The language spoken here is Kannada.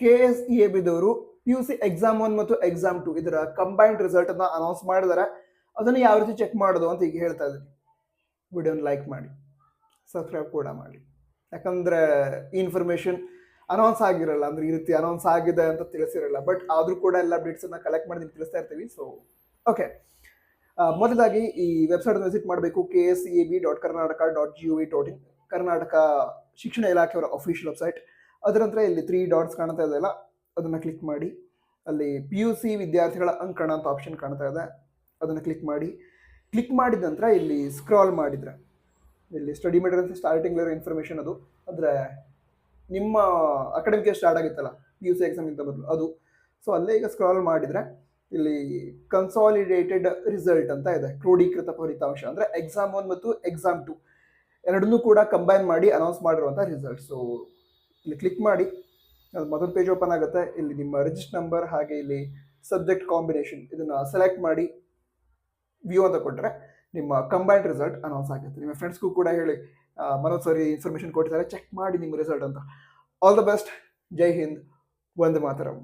KSEAB PUC ಎಕ್ಸಾಮ್ 1 ಮತ್ತು ಎಕ್ಸಾಮ್ 2 ಇದರ ಕಂಬೈನ್ಡ್ ರಿಸಲ್ಟ್ ಅನ್ನ ಅನೌನ್ಸ್ ಮಾಡಿದ್ದಾರೆ. ಅದನ್ನು ಯಾವ ರೀತಿ ಚೆಕ್ ಮಾಡೋದು ಅಂತ ಈಗ ಹೇಳ್ತಾ ಇದ್ದೀನಿ. ವಿಡಿಯೋನ ಲೈಕ್ ಮಾಡಿ, ಸಬ್ಸ್ಕ್ರೈಬ್ ಕೂಡ ಮಾಡಿ. ಯಾಕಂದ್ರೆ ಈ ಇನ್ಫಾರ್ಮೇಶನ್ ಅನೌನ್ಸ್ ಆಗಿರಲ್ಲ, ಅಂದ್ರೆ ಈ ರೀತಿ ಅನೌನ್ಸ್ ಆಗಿದೆ ಅಂತ ತಿಳಿಸಿರಲ್ಲ. ಬಟ್ ಆದ್ರೂ ಕೂಡ ಎಲ್ಲ ಅಪ್ಡೇಟ್ಸ್ ಅನ್ನ ಕಲೆಕ್ಟ್ ಮಾಡಿ ನಿಮ್ಗೆ ತಿಳಿಸ್ತಾ ಇರ್ತೀವಿ. ಸೊ ಓಕೆ, ಮೊದಲಾಗಿ ಈ ವೆಬ್ಸೈಟ್ ವಿಸಿಟ್ ಮಾಡಬೇಕು. KSEAB.karnataka.gov.in ಕರ್ನಾಟಕ ಶಿಕ್ಷಣ ಇಲಾಖೆಯವರ ಅಫಿಷಿಯಲ್ ವೆಬ್ಸೈಟ್. ಅದರ ನಂತರ ಇಲ್ಲಿ 3 ಡಾಟ್ಸ್ ಕಾಣ್ತಾ ಇದೆಯಲ್ಲ, ಅದನ್ನು ಕ್ಲಿಕ್ ಮಾಡಿ. ಅಲ್ಲಿ PUC ವಿದ್ಯಾರ್ಥಿಗಳ ಅಂಕಣ ಅಂತ ಆಪ್ಷನ್ ಕಾಣ್ತಾ ಇದೆ, ಅದನ್ನು ಕ್ಲಿಕ್ ಮಾಡಿ. ಕ್ಲಿಕ್ ಮಾಡಿದ ನಂತರ ಇಲ್ಲಿ ಸ್ಕ್ರಾಲ್ ಮಾಡಿದ್ರೆ ಇಲ್ಲಿ ಸ್ಟಡಿ ಮೆಟೀರಿಯಲ್ಸ್ ಸ್ಟಾರ್ಟಿಂಗ್ ಇನ್ಫಾರ್ಮೇಷನ್ ಅದು, ಅಂದರೆ ನಿಮ್ಮ ಅಕಾಡೆಮಿಕ್ ಸ್ಟಾರ್ಟ್ ಆಗಿತ್ತಲ್ಲ PUC ಎಕ್ಸಾಮ್ಗಿಂತ ಮೊದಲು ಅದು. ಸೊ ಅಲ್ಲೇ ಈಗ ಸ್ಕ್ರಾಲ್ ಮಾಡಿದರೆ ಇಲ್ಲಿ ಕನ್ಸಾಲಿಡೇಟೆಡ್ ರಿಸಲ್ಟ್ ಅಂತ ಇದೆ, ಕ್ರೋಢೀಕೃತ ಫಲಿತಾಂಶ. ಅಂದರೆ ಎಕ್ಸಾಮ್ 1 ಮತ್ತು ಎಕ್ಸಾಮ್ 2 ಎರಡನ್ನೂ ಕೂಡ ಕಂಬೈನ್ ಮಾಡಿ ಅನೌನ್ಸ್ ಮಾಡಿರುವಂಥ ರಿಸಲ್ಟ್. ಸೊ ಇಲ್ಲಿ ಕ್ಲಿಕ್ ಮಾಡಿ, ಅದು ಮತ್ತೊಂದು ಪೇಜ್ ಓಪನ್ ಆಗುತ್ತೆ. ಇಲ್ಲಿ ನಿಮ್ಮ ರಿಜಿಸ್ಟರ್ ನಂಬರ್ ಹಾಗೆ ಇಲ್ಲಿ ಸಬ್ಜೆಕ್ಟ್ ಕಾಂಬಿನೇಷನ್ ಇದನ್ನು ಸೆಲೆಕ್ಟ್ ಮಾಡಿ ವ್ಯೂ ಅಂತ ಕೊಟ್ಟರೆ ನಿಮ್ಮ ಕಂಬೈನ್ಡ್ ರಿಸಲ್ಟ್ ಅನೌನ್ಸ್ ಆಗುತ್ತೆ. ನಿಮ್ಮ ಫ್ರೆಂಡ್ಸ್ಗೂ ಕೂಡ ಹೇಳಿ, ಮನೋಜ್ ಸರಿ ಇನ್ಫಾರ್ಮೇಷನ್ ಕೊಟ್ಟಿದ್ದಾರೆ, ಚೆಕ್ ಮಾಡಿ ನಿಮ್ಮ ರಿಸಲ್ಟ್ ಅಂತ. All the best. ಜೈ ಹಿಂದ್, ವಂದೇ ಮಾತರಂ.